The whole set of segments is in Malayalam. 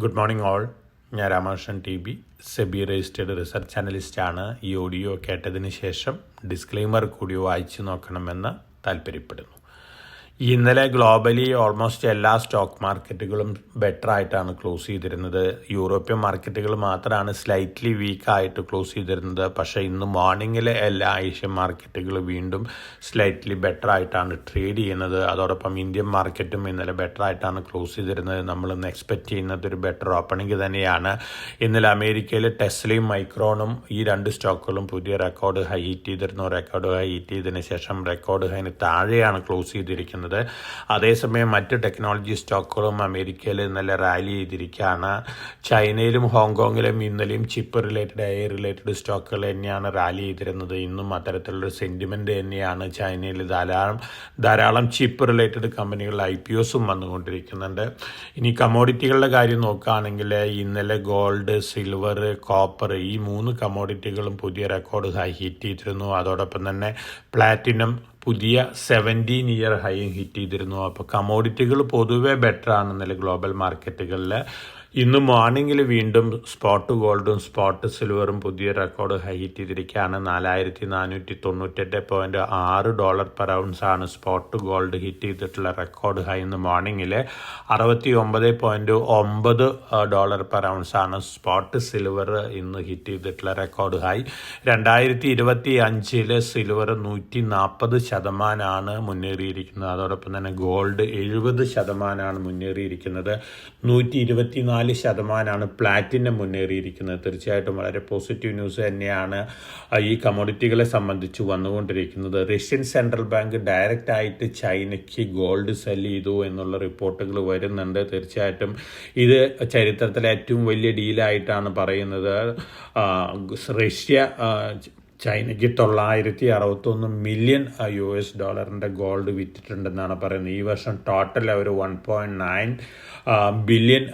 Good morning all. ഞാൻ Ramakrishnan T B, SEBI registered research അനലിസ്റ്റാണ്. ഈ ഓഡിയോ കേട്ടതിന് ശേഷം ഡിസ്ക്ലെയിമർ കൂടി വായിച്ചു നോക്കണമെന്ന് താല്പര്യപ്പെടുന്നു. ഇന്നലെ ഗ്ലോബലി ഓൾമോസ്റ്റ് എല്ലാ സ്റ്റോക്ക് മാർക്കറ്റുകളും ബെറ്റർ ആയിട്ടാണ് ക്ലോസ് ചെയ്തിരുന്നത്. യൂറോപ്യൻ മാർക്കറ്റുകൾ മാത്രമാണ് സ്ലൈറ്റ്ലി വീക്കായിട്ട് ക്ലോസ് ചെയ്തിരുന്നത്. പക്ഷേ ഇന്ന് മോർണിംഗിലെ എല്ലാ ഏഷ്യൻ മാർക്കറ്റുകളും വീണ്ടും സ്ലൈറ്റ്ലി ബെറ്റർ ആയിട്ടാണ് ട്രേഡ് ചെയ്യുന്നത്. അതോടൊപ്പം ഇന്ത്യൻ മാർക്കറ്റും ഇന്നലെ ബെറ്റർ ആയിട്ടാണ് ക്ലോസ് ചെയ്തിരുന്നത്. നമ്മളിന്ന് എക്സ്പെക്റ്റ് ചെയ്യുന്നത് ഒരു ബെറ്റർ ഓപ്പണിംഗ് തന്നെയാണ്. ഇന്നലെ അമേരിക്കയിൽ ടെസ്ലയും മൈക്രോണും ഈ രണ്ട് സ്റ്റോക്കുകളും പുതിയ റെക്കോർഡ് ഹൈ ഹിറ്റ് ചെയ്തിരുന്നു. റെക്കോർഡ് ഹൈ ഹിറ്റ് ചെയ്തതിന് ശേഷം റെക്കോർഡ് ഹൈന് താഴെയാണ് ക്ലോസ് ചെയ്തിരിക്കുന്നത്. അതേസമയം മറ്റ് ടെക്നോളജി സ്റ്റോക്കുകളും അമേരിക്കയിൽ ഇന്നലെ റാലി ചെയ്തിരിക്കുകയാണ്. ചൈനയിലും ഹോങ്കോങ്ങിലും ഇന്നലെയും ചിപ്പ് റിലേറ്റഡ് എയർ റിലേറ്റഡ് സ്റ്റോക്കുകൾ തന്നെയാണ് റാലി ചെയ്തിരുന്നത്. ഇന്നും അത്തരത്തിലുള്ളൊരു സെൻറ്റിമെൻറ്റ് തന്നെയാണ്. ചൈനയിൽ ധാരാളം ചിപ്പ് റിലേറ്റഡ് കമ്പനികൾ IPOസും വന്നുകൊണ്ടിരിക്കുന്നുണ്ട്. ഇനി കമ്മോഡിറ്റികളുടെ കാര്യം നോക്കുകയാണെങ്കിൽ ഇന്നലെ ഗോൾഡ്, സിൽവർ, കോപ്പർ ഈ 3 കമ്മോഡിറ്റികളും പുതിയ റെക്കോർഡ് ഹൈ ഹിറ്റ് ചെയ്തിരുന്നു. അതോടൊപ്പം തന്നെ പ്ലാറ്റിനം പുതിയ 17-year ഹൈയും ഹിറ്റ് ചെയ്തിരുന്നു. അപ്പോൾ കമ്മോഡിറ്റികൾ പൊതുവെ ബെറ്റർ ആണ് ഇന്നലെ ഗ്ലോബൽ മാർക്കറ്റുകളിൽ. ഇന്ന് മോർണിംഗിൽ വീണ്ടും സ്പോട്ട് ഗോൾഡും സ്പോട്ട് സിൽവറും പുതിയ റെക്കോർഡ് ഹൈ ഹിറ്റ് ചെയ്തിരിക്കുകയാണ്. $4,498.6 പെർ ഔൺസ് ആണ് സ്പോട്ട് ഗോൾഡ് ഹിറ്റ് ചെയ്തിട്ടുള്ള റെക്കോർഡ് ഹൈ. ഇന്ന് മോർണിംഗിൽ $69.9 പെർ ഔൺസ് ആണ് സ്പോട്ട് സിൽവർ ഇന്ന് ഹിറ്റ് ചെയ്തിട്ടുള്ള റെക്കോർഡ് ഹൈ. 2025 സിൽവർ 140% മുന്നേറിയിരിക്കുന്നത്. അതോടൊപ്പം തന്നെ ഗോൾഡ് 70% മുന്നേറിയിരിക്കുന്നത്. 124% പ്ലാറ്റിനം മുന്നേറിയിരിക്കുന്നത്. തീർച്ചയായിട്ടും വളരെ പോസിറ്റീവ് ന്യൂസ് തന്നെയാണ് ഈ കമ്മോഡിറ്റികളെ സംബന്ധിച്ച് വന്നുകൊണ്ടിരിക്കുന്നത്. റഷ്യൻ സെൻട്രൽ ബാങ്ക് ഡയറക്റ്റ് ആയിട്ട് ചൈനയ്ക്ക് ഗോൾഡ് സെൽ ചെയ്തു എന്നുള്ള റിപ്പോർട്ടുകൾ വരുന്നുണ്ട്. തീർച്ചയായിട്ടും ഇത് ചരിത്രത്തിലെ ഏറ്റവും വലിയ ഡീലായിട്ടാണ് പറയുന്നത്. റഷ്യ ചൈനയ്ക്ക് $961 മില്യൺ ഗോൾഡ് വിറ്റിട്ടുണ്ടെന്നാണ് പറയുന്നത്. ഈ വർഷം ടോട്ടൽ അവർ $1.9 ബില്യൺ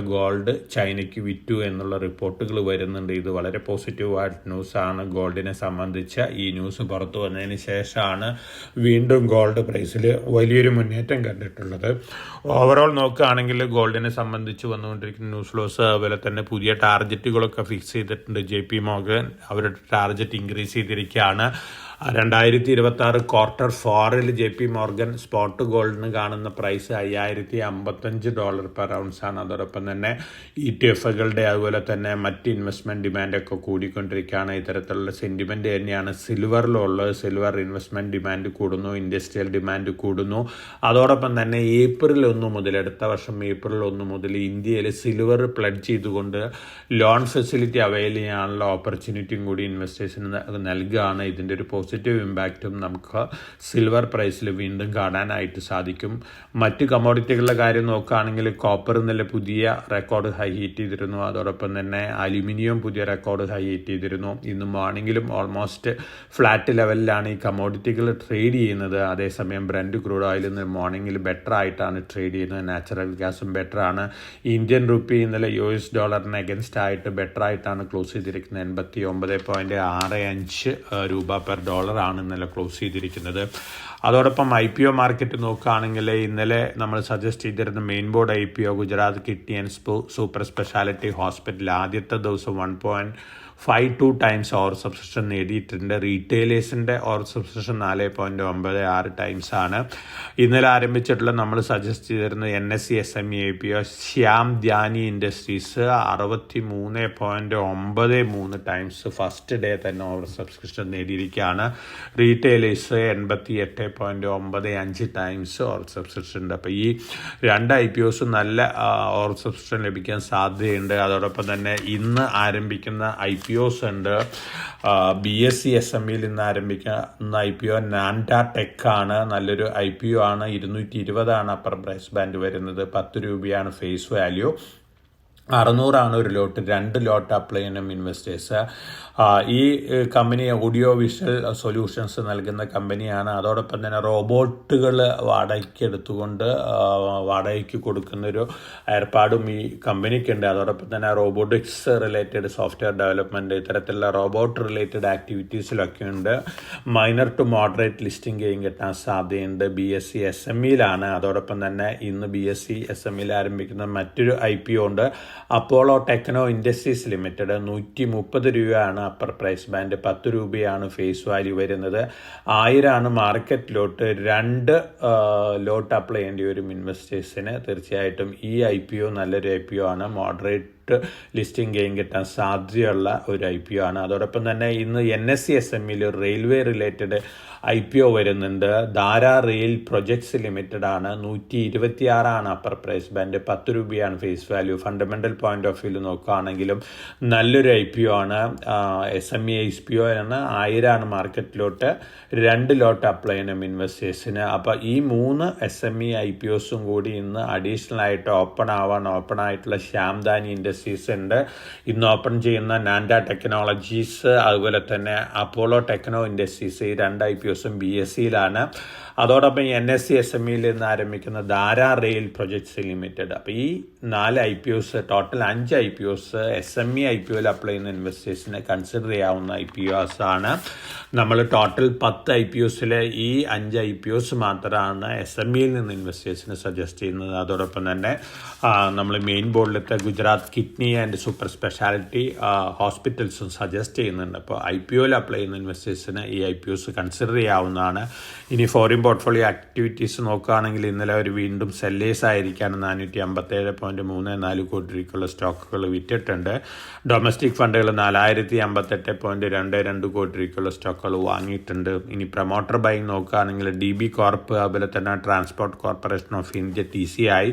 ഗോൾഡ് ചൈനയ്ക്ക് വിറ്റു എന്നുള്ള റിപ്പോർട്ടുകൾ വരുന്നുണ്ട്. ഇത് വളരെ പോസിറ്റീവായിട്ട് ന്യൂസാണ് ഗോൾഡിനെ സംബന്ധിച്ച്. ഈ ന്യൂസ് പുറത്തു വന്നതിന് ശേഷമാണ് വീണ്ടും ഗോൾഡ് പ്രൈസിൽ വലിയൊരു മുന്നേറ്റം കണ്ടിട്ടുള്ളത്. ഓവറോൾ നോക്കുകയാണെങ്കിൽ ഗോൾഡിനെ സംബന്ധിച്ച് വന്നുകൊണ്ടിരിക്കുന്ന ന്യൂസ് ഫ്ലോസ് അതുപോലെ തന്നെ പുതിയ ടാർഗറ്റുകളൊക്കെ ഫിക്സ് ചെയ്തിട്ടുണ്ട്. JP Morgan അവരുടെ ടാർഗറ്റ് ഇൻക്രീസ് ചെയ്തിരിക്കുകയാണ്. 2026 Q4 JP Morgan സ്പോട്ട് ഗോൾഡിന് കാണുന്ന പ്രൈസ് $5,055 പെർ ഔൺസ് ആണ്. അതോടൊപ്പം തന്നെ ETF-കളുടെ അതുപോലെ തന്നെ മറ്റ് ഇൻവെസ്റ്റ്മെൻറ്റ് ഡിമാൻഡൊക്കെ കൂടിക്കൊണ്ടിരിക്കുകയാണ്. ഇത്തരത്തിലുള്ള സെൻറ്റിമെൻറ്റ് തന്നെയാണ് സിൽവറിലുള്ളത്. സിൽവർ ഇൻവെസ്റ്റ്മെൻറ്റ് ഡിമാൻഡ് കൂടുന്നു, ഇൻഡസ്ട്രിയൽ ഡിമാൻഡ് കൂടുന്നു. അതോടൊപ്പം തന്നെ അടുത്ത വർഷം ഏപ്രിൽ 1 മുതൽ ഇന്ത്യയിൽ സിൽവർ പ്ലഡ് ചെയ്തുകൊണ്ട് ലോൺ ഫെസിലിറ്റി അവൈൽ ചെയ്യാനുള്ള ഓപ്പർച്യൂണിറ്റിയും കൂടി ഇൻവെസ്റ്റേഴ്സിന് നൽകുകയാണ്. ഇതിൻ്റെ ഒരു പോസിറ്റീവ് ഇമ്പാക്റ്റും നമുക്ക് സിൽവർ പ്രൈസിൽ വീണ്ടും കാണാനായിട്ട് സാധിക്കും. മറ്റ് കമ്മോഡിറ്റികളുടെ കാര്യം നോക്കുകയാണെങ്കിൽ കോപ്പർ ഇന്നലെ പുതിയ റെക്കോർഡ് ഹൈ ഹിറ്റ് ചെയ്തിരുന്നു. അതോടൊപ്പം തന്നെ അലുമിനിയം പുതിയ റെക്കോർഡ് ഹൈ ഹിറ്റ് ചെയ്തിരുന്നു. ഇന്ന് മോർണിംഗിലും ഓൾമോസ്റ്റ് ഫ്ലാറ്റ് ലെവലിലാണ് ഈ കമ്മോഡിറ്റികൾ ട്രേഡ് ചെയ്യുന്നത്. അതേസമയം ബ്രന്റ് ക്രൂഡ് ഓയിൽ ഇന്ന് മോർണിംഗിൽ ബെറ്റർ ആയിട്ടാണ് ട്രേഡ് ചെയ്യുന്നത്. നാച്ചുറൽ ഗ്യാസും ബെറ്റർ ആണ്. ഇന്ത്യൻ റുപ്പി ഇന്നലെ $ന് അഗൻസ്റ്റ് ആയിട്ട് ബെറ്റർ ആയിട്ടാണ് ക്ലോസ് ചെയ്തിരിക്കുന്നത്. 89.65 രൂപ പെർ ഡോളർ ആണ് ഇന്നലെ ക്ലോസ് ചെയ്തിരിക്കുന്നത്. അതോടൊപ്പം IPO മാർക്കറ്റ് നോക്കുകയാണെങ്കിൽ ഇന്നലെ നമ്മൾ സജസ്റ്റ് ചെയ്തിരുന്ന main board IPO Gujarat kidney and super speciality hospital ആദ്യത്തെ ദിവസം 1.52 ടൈംസ് ഓവർ സബ്സ്ക്രിപ്ഷൻ നേടിയിട്ടുണ്ട്. റീറ്റെയിലേഴ്സിൻ്റെ ഓവർ സബ്സ്ക്രിപ്ഷൻ 4.96 ടൈംസ് ആണ്. ഇന്നലെ ആരംഭിച്ചിട്ടുള്ള നമ്മൾ സജസ്റ്റ് ചെയ്തിരുന്ന NSE SME IPO Shyam Dhyani industries 63.93 times first day തന്നെ ഓവർ സബ്സ്ക്രിപ്ഷൻ നേടിയിരിക്കുകയാണ്. റീറ്റെയിലേഴ്സ് 88.95 ടൈംസ് ഓവർ സബ്സ്ക്രിപ്ഷൻ ഉണ്ട്. അപ്പോൾ ഈ രണ്ട് IPOs നല്ല ഓവർ സബ്സ്ക്രിപ്ഷൻ ലഭിക്കാൻ സാധ്യതയുണ്ട്. അതോടൊപ്പം തന്നെ ഇന്ന് ആരംഭിക്കുന്ന IPOs ഉണ്ട്. BSE SMEയിൽ ഇന്ന് ആരംഭിക്കുന്ന IPO നാൻഡ ടെക് ആണ്. നല്ലൊരു IPO ആണ്. 220 അപ്പർ പ്രൈസ് ബാൻഡ് വരുന്നത്. 10 രൂപയാണ് ഫേസ് വാല്യൂ. 600 ഒരു ലോട്ട്, 2 ലോട്ട് അപ്ലൈ ചെയ്യണം ഇൻവെസ്റ്റേഴ്സ്. ഈ കമ്പനി ഓഡിയോ വിഷ്വൽ സൊല്യൂഷൻസ് നൽകുന്ന കമ്പനിയാണ്. അതോടൊപ്പം തന്നെ റോബോട്ടുകൾ വാടകയ്ക്ക് എടുത്തുകൊണ്ട് വാടകയ്ക്ക് കൊടുക്കുന്നൊരു ഏർപ്പാടും ഈ കമ്പനിക്കുണ്ട്. അതോടൊപ്പം തന്നെ റോബോട്ടിക്സ് റിലേറ്റഡ് സോഫ്റ്റ്വെയർ ഡെവലപ്മെൻറ്റ്, ഇത്തരത്തിലുള്ള റോബോട്ട് റിലേറ്റഡ് ആക്ടിവിറ്റീസിലൊക്കെ ഉണ്ട്. Minor to moderate listing gain കിട്ടാൻ സാധ്യതയുണ്ട്. BSc SMEയിലാണ്. അതോടൊപ്പം തന്നെ ഇന്ന് BSc SMEയിൽ ആരംഭിക്കുന്ന മറ്റൊരു IPO ഉണ്ട്. Apollo techno industries limited. 130 രൂപയാണ് അപ്പർ പ്രൈസ് ബാൻഡ്, 10 രൂപയാണ് ഫേസ് വാല്യൂ വരുന്നത്. 1000 മാർക്കറ്റ് ലോട്ട്. 2 ലോട്ട് അപ്ലൈ ചെയ്യേണ്ടി വരും ഇൻവെസ്റ്റേഴ്സിന്. തീർച്ചയായിട്ടും ഈ IPO നല്ലൊരു IPO ആണ്. മോഡറേറ്റ് ലിസ്റ്റിംഗ് ഗെയിൻ കിട്ടാൻ സാധ്യതയുള്ള ഒരു IPO ആണ്. അതോടൊപ്പം തന്നെ ഇന്ന് NSE SMEയിൽ റെയിൽവേ റിലേറ്റഡ് IPO വരുന്നുണ്ട്. ധാര റെയിൽ പ്രൊജക്ട്സ് ലിമിറ്റഡ് ആണ്. 126 അപ്പർ പ്രൈസ് ബാൻഡ്, 10 രൂപയാണ് face value. Fundamental point of view നോക്കുകയാണെങ്കിലും നല്ലൊരു IPO ആണ്. SME IPO ആണ്. 1000 മാർക്കറ്റിലോട്ട് 2 ലോട്ട് അപ്ലൈ ചെയ്യണം ഇൻവെസ്റ്റേഴ്സിന്. അപ്പോൾ ഈ 3 SME IPOസും കൂടി ഇന്ന് അഡീഷണൽ ആയിട്ട് ഓപ്പൺ ആയിട്ടുള്ള ശ്യാംദാനി ഇൻഡസ്ട്രീസ് ഉണ്ട്. ഇന്ന് ഓപ്പൺ ചെയ്യുന്ന നാൻഡ ടെക്നോളജീസ്, അതുപോലെ തന്നെ അപ്പോളോ ടെക്നോ ഇൻഡസ്ട്രീസ്, ഈ 2 IPOസും BScയിലാണ്. അതോടൊപ്പം NSE SMEയിൽ നിന്ന് ആരംഭിക്കുന്ന ധാര റെയിൽ പ്രൊജക്ട്സ് ലിമിറ്റഡ്. അപ്പോൾ ഈ 4 IPOs, ടോട്ടൽ 5 IPOs SME IPOയിൽ അപ്ലൈ ചെയ്യുന്ന ഇൻവെസ്റ്റേഴ്സിനെ കൺസിഡർ ചെയ്യാവുന്ന IPOs ആണ്. നമ്മൾ ടോട്ടൽ 10 IPOസിൽ ഈ 5 IPOs മാത്രമാണ് SMEയിൽ നിന്ന് ഇൻവെസ്റ്റേഴ്സിന് സജസ്റ്റ് ചെയ്യുന്നത്. അതോടൊപ്പം തന്നെ നമ്മൾ മെയിൻ ബോർഡിലത്തെ Gujarat kidney and super speciality ഹോസ്പിറ്റൽസും സജസ്റ്റ് ചെയ്യുന്നുണ്ട്. അപ്പോൾ IPOയിൽ അപ്ലൈ ചെയ്യുന്ന ഇൻവെസ്റ്റേഴ്സിന് ഈ IPOs കൺസിഡർ ചെയ്യാവുന്നതാണ്. ഇനി ഫോറിൻ പോർട്ട്ഫോളിയോ ആക്ടിവിറ്റീസ് നോക്കുകയാണെങ്കിൽ ഇന്നലെ അവർ വീണ്ടും സെല്ലേഴ്സ് ആയിരിക്കാണ്. 457.34 കോടി രൂപയ്ക്കുള്ള സ്റ്റോക്കുകൾ വിറ്റിട്ടുണ്ട്. ഡൊമസ്റ്റിക് ഫണ്ടുകൾ 4058.22 കോടി രൂപയ്ക്കുള്ള സ്റ്റോക്കുകൾ വാങ്ങിയിട്ടുണ്ട്. ഇനി പ്രൊമോട്ടർ ബൈങ് നോക്കുകയാണെങ്കിൽ DB കോർപ്പ്, അതുപോലെ തന്നെ transport corporation of India TCI,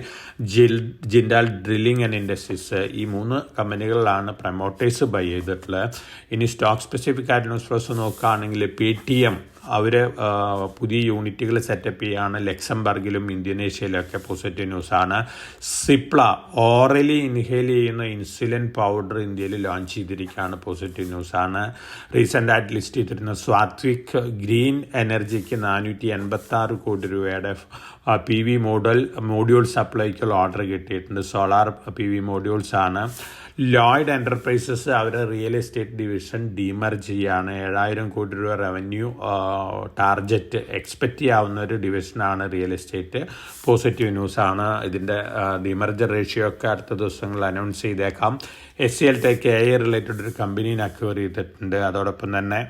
Jindal drilling and industries, ഈ 3 കമ്പനികളിലാണ് പ്രൊമോട്ടേഴ്സ് ബൈ ചെയ്തിട്ടുള്ളത്. ഇനി സ്റ്റോക്ക് സ്പെസിഫിക് ആയിട്ട് ന്യൂസ് ഫ്ലോസ് നോക്കുകയാണെങ്കിൽ PTM അവർ പുതിയ യൂണിറ്റുകൾ സെറ്റപ്പ് ചെയ്യുകയാണ്. ലക്സംബർഗിലും ഇന്തോനേഷ്യയിലൊക്കെ പോസിറ്റീവ് ന്യൂസാണ്. സിപ്ല ഓറലി ഇൻഹേൽ ചെയ്യുന്ന ഇൻസുലിൻ പൗഡർ ഇന്ത്യയിൽ ലോഞ്ച് ചെയ്തിരിക്കുകയാണ്. പോസിറ്റീവ് ന്യൂസാണ്. റീസെൻ്റായിട്ട് ലിസ്റ്റ് ചെയ്തിരുന്ന സ്വാത്വിക് ഗ്രീൻ എനർജിക്ക് 486 കോടി രൂപയുടെ PV മോഡ്യൂൾ സപ്ലൈക്കുള്ള ഓർഡർ കിട്ടിയിട്ടുണ്ട്. സോളാർ PV മോഡ്യൂൾസ് ആണ്. ലോയ്ഡ് എൻ്റർപ്രൈസസ് അവരുടെ റിയൽ എസ്റ്റേറ്റ് ഡിവിഷൻ ഡീമർജ് ചെയ്യുകയാണ്. 7000 കോടി രൂപ റവന്യൂ ടാർജറ്റ് എക്സ്പെക്റ്റ് ചെയ്യാവുന്ന ഒരു ഡിവിഷനാണ് റിയൽ എസ്റ്റേറ്റ്. പോസിറ്റീവ് ന്യൂസാണ്. ഇതിൻ്റെ ഡിമർജർ റേഷ്യോ ഒക്കെ അടുത്ത ദിവസങ്ങളിൽ അനൗൺസ് ചെയ്തേക്കാം. SCL ടെക് AI റിലേറ്റഡ് ഒരു കമ്പനീനെ അക്വയർ ചെയ്തിട്ടുണ്ട്. അതോടൊപ്പം തന്നെ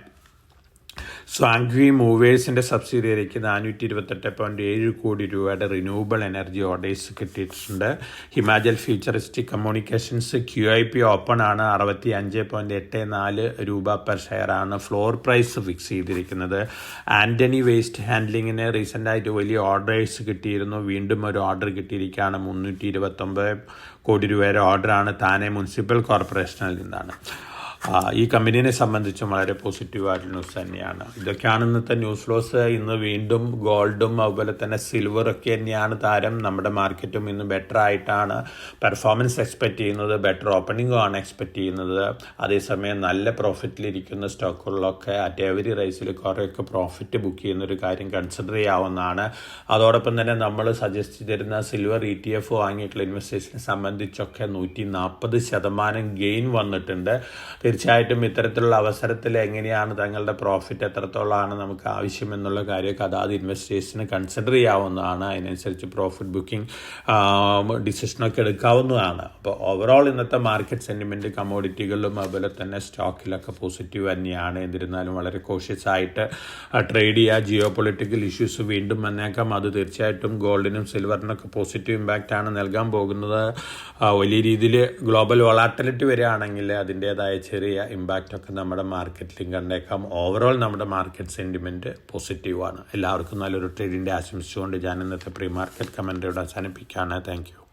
സ്വാങ്വി മൂവേഴ്സിൻ്റെ സബ്സിഡിയറിക്ക് 428.7 കോടി രൂപയുടെ റിന്യൂവബിൾ എനർജി ഓർഡേഴ്സ് കിട്ടിയിട്ടുണ്ട്. Himachal futuristic communications QIP open ആണ്. 65.84 രൂപ പെർ ഷെയറാണ് ഫ്ലോർ പ്രൈസ് ഫിക്സ് ചെയ്തിരിക്കുന്നത്. ആൻ്റണി വേസ്റ്റ് ഹാൻഡ്ലിങ്ങിന് റീസെൻ്റായിട്ട് വലിയ ഓർഡേഴ്സ് കിട്ടിയിരുന്നു. വീണ്ടും ഒരു ഓർഡർ കിട്ടിയിരിക്കുകയാണ്. 329 കോടി രൂപയുടെ ഓർഡറാണ്. താനെ മുനിസിപ്പൽ കോർപ്പറേഷനിൽ നിന്നാണ്. ഈ കമ്പനീനെ സംബന്ധിച്ചും വളരെ പോസിറ്റീവായിട്ടുള്ള ന്യൂസ് തന്നെയാണ്. ഇതൊക്കെയാണ് ഇന്നത്തെ ന്യൂസ് ഫ്ലോസ്. ഇന്ന് വീണ്ടും ഗോൾഡും അതുപോലെ തന്നെ സിൽവറൊക്കെ തന്നെയാണ് താരം. നമ്മുടെ മാർക്കറ്റും ഇന്ന് ബെറ്റർ ആയിട്ടാണ് പെർഫോമൻസ് എക്സ്പെക്റ്റ് ചെയ്യുന്നത്. ബെറ്റർ ഓപ്പണിംഗും ആണ് എക്സ്പെക്റ്റ് ചെയ്യുന്നത്. അതേസമയം നല്ല പ്രോഫിറ്റിലിരിക്കുന്ന സ്റ്റോക്കുകളിലൊക്കെ അറ്റ് എവരി റൈസിൽ കുറേയൊക്കെ പ്രോഫിറ്റ് ബുക്ക് ചെയ്യുന്നൊരു കാര്യം കൺസിഡർ ചെയ്യാവുന്നതാണ്. അതോടൊപ്പം തന്നെ നമ്മൾ സജസ്റ്റ് ചെയ്തിരുന്ന സിൽവർ ETF വാങ്ങിയിട്ടുള്ള ഇൻവെസ്റ്റേഴ്സിനെ സംബന്ധിച്ചൊക്കെ 140% ഗെയിൻ വന്നിട്ടുണ്ട്. തീർച്ചയായിട്ടും ഇത്തരത്തിലുള്ള അവസരത്തിൽ എങ്ങനെയാണ് തങ്ങളുടെ പ്രോഫിറ്റ് എത്രത്തോളമാണ് നമുക്ക് ആവശ്യമെന്നുള്ള കാര്യമൊക്കെ അതാത് ഇൻവെസ്റ്റേഴ്സിന് കൺസിഡർ ചെയ്യാവുന്നതാണ്. അതിനനുസരിച്ച് പ്രോഫിറ്റ് ബുക്കിംഗ് ഡിസിഷനൊക്കെ എടുക്കാവുന്നതാണ്. അപ്പോൾ ഓവറോൾ ഇന്നത്തെ മാർക്കറ്റ് സെൻറ്റിമെൻറ്റ് കമ്മോഡിറ്റികളിലും അതുപോലെ തന്നെ സ്റ്റോക്കിലൊക്കെ പോസിറ്റീവ് തന്നെയാണ്. എന്നിരുന്നാലും വളരെ കോഷ്യസ് ആയിട്ട് ട്രേഡ് ചെയ്യുക. ജിയോ പൊളിറ്റിക്കൽ ഇഷ്യൂസ് വീണ്ടും വന്നേക്കാം. അത് തീർച്ചയായിട്ടും ഗോൾഡിനും സിൽവറിനൊക്കെ പോസിറ്റീവ് ഇമ്പാക്റ്റാണ് നൽകാൻ പോകുന്നത്. വലിയ രീതിയിൽ ഗ്ലോബൽ വോളാറ്റിലിറ്റി വരികയാണെങ്കിൽ അതിൻ്റേതായ ചെറിയ ഇമ്പാക്റ്റൊക്കെ നമ്മുടെ മാർക്കറ്റിലും കണ്ടേക്കാം. ഓവറോൾ നമ്മുടെ മാർക്കറ്റ് സെൻറ്റിമെൻറ്റ് പോസിറ്റീവാണ്. എല്ലാവർക്കും നല്ലൊരു ട്രേഡിൻ്റെ ആശംസിച്ചുകൊണ്ട് ഞാൻ ഇന്നത്തെ പ്രീ മാർക്കറ്റ് കമൻറ്ററിയോട് അവസാനിപ്പിക്കുകയാണ്. Thank you.